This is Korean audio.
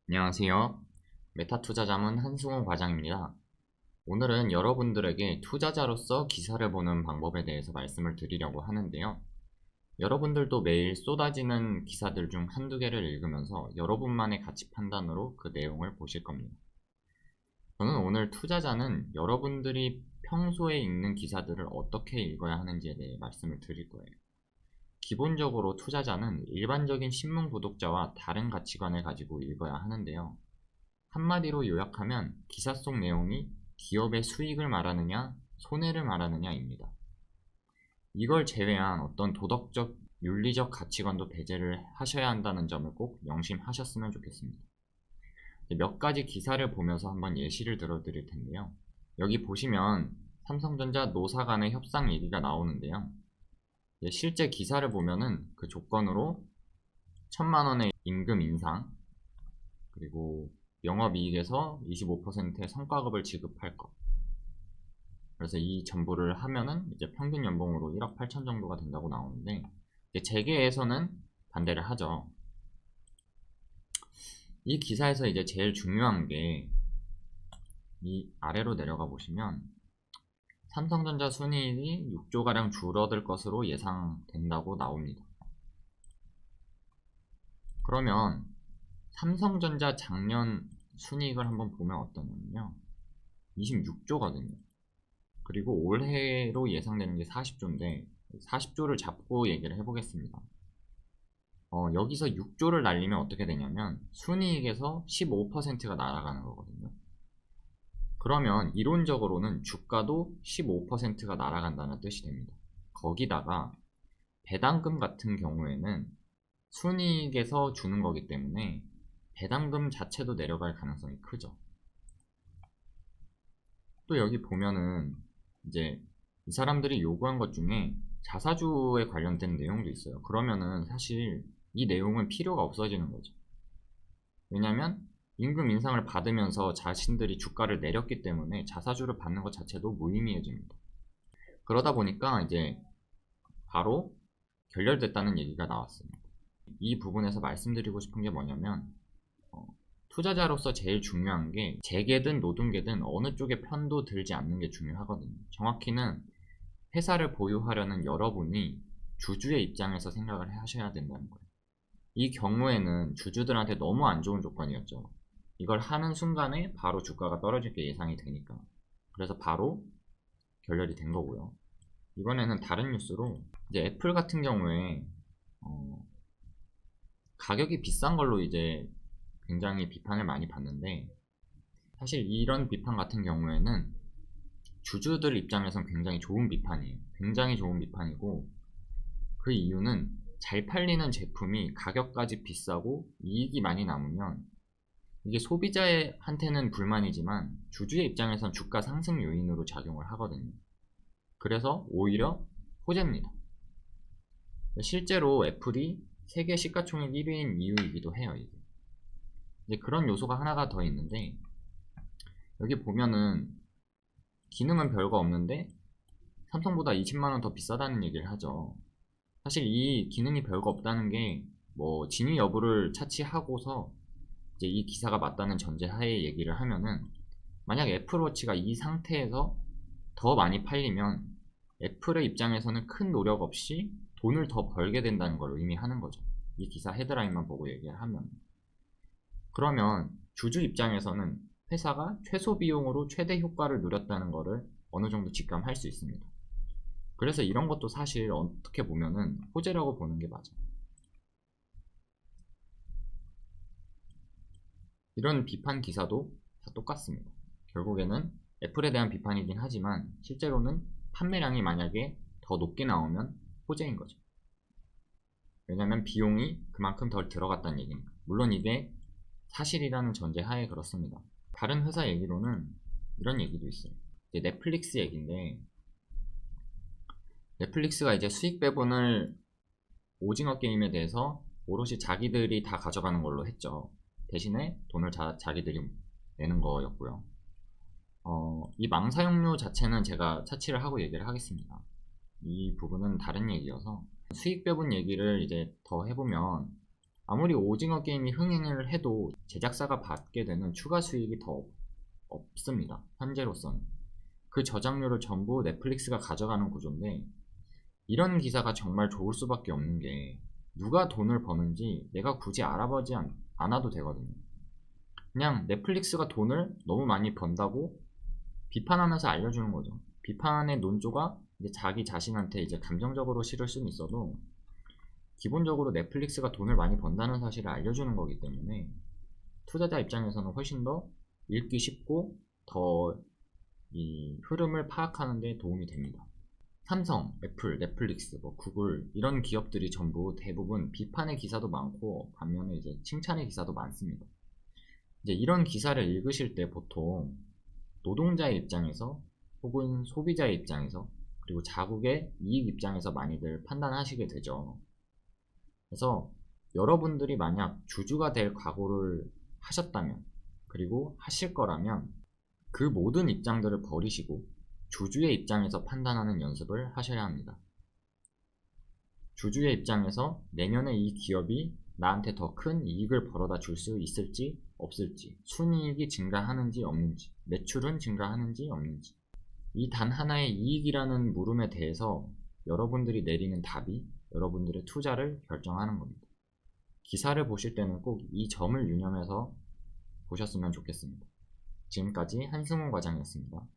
안녕하세요. 메타투자자문 한승호 과장입니다. 오늘은 여러분들에게 투자자로서 기사를 보는 방법에 대해서 말씀을 드리려고 하는데요. 여러분들도 매일 쏟아지는 기사들 중 한두 개를 읽으면서 여러분만의 가치 판단으로 그 내용을 보실 겁니다. 저는 오늘 투자자는 여러분들이 평소에 읽는 기사들을 어떻게 읽어야 하는지에 대해 말씀을 드릴 거예요. 기본적으로 투자자는 일반적인 신문 구독자와 다른 가치관을 가지고 읽어야 하는데요. 한마디로 요약하면 기사 속 내용이 기업의 수익을 말하느냐, 손해를 말하느냐입니다. 이걸 제외한 어떤 도덕적, 윤리적 가치관도 배제를 하셔야 한다는 점을 꼭 명심하셨으면 좋겠습니다. 몇 가지 기사를 보면서 한번 예시를 들어드릴 텐데요. 여기 보시면 삼성전자 노사 간의 협상 얘기가 나오는데요. 실제 기사를 보면은 그 조건으로 1,000만 원의 임금 인상, 그리고 영업이익에서 25%의 성과급을 지급할 것. 그래서 이 전부를 하면은 이제 평균 연봉으로 1억 8천 정도가 된다고 나오는데, 재계에서는 반대를 하죠. 이 기사에서 이제 제일 중요한 게 이 아래로 내려가 보시면 삼성전자 순이익이 6조가량 줄어들 것으로 예상된다고 나옵니다. 그러면 삼성전자 작년 순이익을 한번 보면 어떠냐면요. 26조거든요. 그리고 올해로 예상되는 게 40조인데 40조를 잡고 얘기를 해보겠습니다. 여기서 6조를 날리면 어떻게 되냐면 순이익에서 15%가 날아가는 거거든요. 그러면 이론적으로는 주가도 15%가 날아간다는 뜻이 됩니다. 거기다가 배당금 같은 경우에는 순이익에서 주는 거기 때문에 배당금 자체도 내려갈 가능성이 크죠. 또 여기 보면은 이제 이 사람들이 요구한 것 중에 자사주에 관련된 내용도 있어요. 그러면은 사실 이 내용은 필요가 없어지는 거죠. 왜냐면 임금 인상을 받으면서 자신들이 주가를 내렸기 때문에 자사주를 받는 것 자체도 무의미해집니다. 그러다 보니까 이제 바로 결렬됐다는 얘기가 나왔습니다. 이 부분에서 말씀드리고 싶은 게 뭐냐면 투자자로서 제일 중요한 게 재계든 노동계든 어느 쪽에 편도 들지 않는 게 중요하거든요. 정확히는 회사를 보유하려는 여러분이 주주의 입장에서 생각을 하셔야 된다는 거예요. 이 경우에는 주주들한테 너무 안 좋은 조건이었죠. 이걸 하는 순간에 바로 주가가 떨어질 게 예상이 되니까. 그래서 바로 결렬이 된 거고요. 이번에는 다른 뉴스로 이제 애플 같은 경우에 가격이 비싼 걸로 이제 굉장히 비판을 많이 받는데, 사실 이런 비판 같은 경우에는 주주들 입장에선 굉장히 좋은 비판이에요. 굉장히 좋은 비판이고, 그 이유는 잘 팔리는 제품이 가격까지 비싸고 이익이 많이 남으면 이게 소비자한테는 불만이지만 주주의 입장에선 주가 상승 요인으로 작용을 하거든요. 그래서 오히려 호재입니다. 실제로 애플이 세계 시가총액 1위인 이유이기도 해요. 이제 그런 요소가 하나가 더 있는데, 여기 보면은 기능은 별거 없는데 삼성보다 20만원 더 비싸다는 얘기를 하죠. 사실 이 기능이 별거 없다는 게 뭐 진위 여부를 차치하고서 이제 이 기사가 맞다는 전제하에 얘기를 하면은, 만약 애플워치가 이 상태에서 더 많이 팔리면 애플의 입장에서는 큰 노력 없이 돈을 더 벌게 된다는 걸 의미하는 거죠. 이 기사 헤드라인만 보고 얘기를 하면. 그러면 주주 입장에서는 회사가 최소 비용으로 최대 효과를 누렸다는 것을 어느 정도 직감할 수 있습니다. 그래서 이런 것도 사실 어떻게 보면은 호재라고 보는 게 맞아요. 이런 비판 기사도 다 똑같습니다. 결국에는 애플에 대한 비판이긴 하지만 실제로는 판매량이 만약에 더 높게 나오면 호재인 거죠. 왜냐면 비용이 그만큼 덜 들어갔다는 얘기니까. 물론 이게 사실이라는 전제하에 그렇습니다. 다른 회사 얘기로는 이런 얘기도 있어요. 이제 넷플릭스 얘기인데, 넷플릭스가 이제 수익 배분을 오징어 게임에 대해서 오롯이 자기들이 다 가져가는 걸로 했죠. 대신에 돈을 자기들이 내는 거였고요. 이 망사용료 자체는 제가 차치를 하고 얘기를 하겠습니다. 이 부분은 다른 얘기여서 수익 배분 얘기를 이제 더 해보면, 아무리 오징어 게임이 흥행을 해도 제작사가 받게 되는 추가 수익이 더 없습니다. 현재로서는. 그 저작료를 전부 넷플릭스가 가져가는 구조인데, 이런 기사가 정말 좋을 수밖에 없는 게, 누가 돈을 버는지 내가 굳이 알아보지 않아도 되거든요. 그냥 넷플릭스가 돈을 너무 많이 번다고 비판하면서 알려주는 거죠. 비판의 논조가 이제 자기 자신한테 이제 감정적으로 싫을 수는 있어도, 기본적으로 넷플릭스가 돈을 많이 번다는 사실을 알려주는 거기 때문에 투자자 입장에서는 훨씬 더 읽기 쉽고 더 이 흐름을 파악하는 데 도움이 됩니다. 삼성, 애플, 넷플릭스, 구글 이런 기업들이 전부 대부분 비판의 기사도 많고 반면에 이제 칭찬의 기사도 많습니다. 이제 이런 기사를 읽으실 때 보통 노동자의 입장에서 혹은 소비자의 입장에서 그리고 자국의 이익 입장에서 많이들 판단하시게 되죠. 그래서 여러분들이 만약 주주가 될 각오를 하셨다면 그리고 하실 거라면 그 모든 입장들을 버리시고 주주의 입장에서 판단하는 연습을 하셔야 합니다. 주주의 입장에서 내년에 이 기업이 나한테 더 큰 이익을 벌어다 줄 수 있을지 없을지, 순이익이 증가하는지 없는지, 매출은 증가하는지 없는지, 이 단 하나의 이익이라는 물음에 대해서 여러분들이 내리는 답이 여러분들의 투자를 결정하는 겁니다. 기사를 보실 때는 꼭 이 점을 유념해서 보셨으면 좋겠습니다. 지금까지 한승훈 과장이었습니다.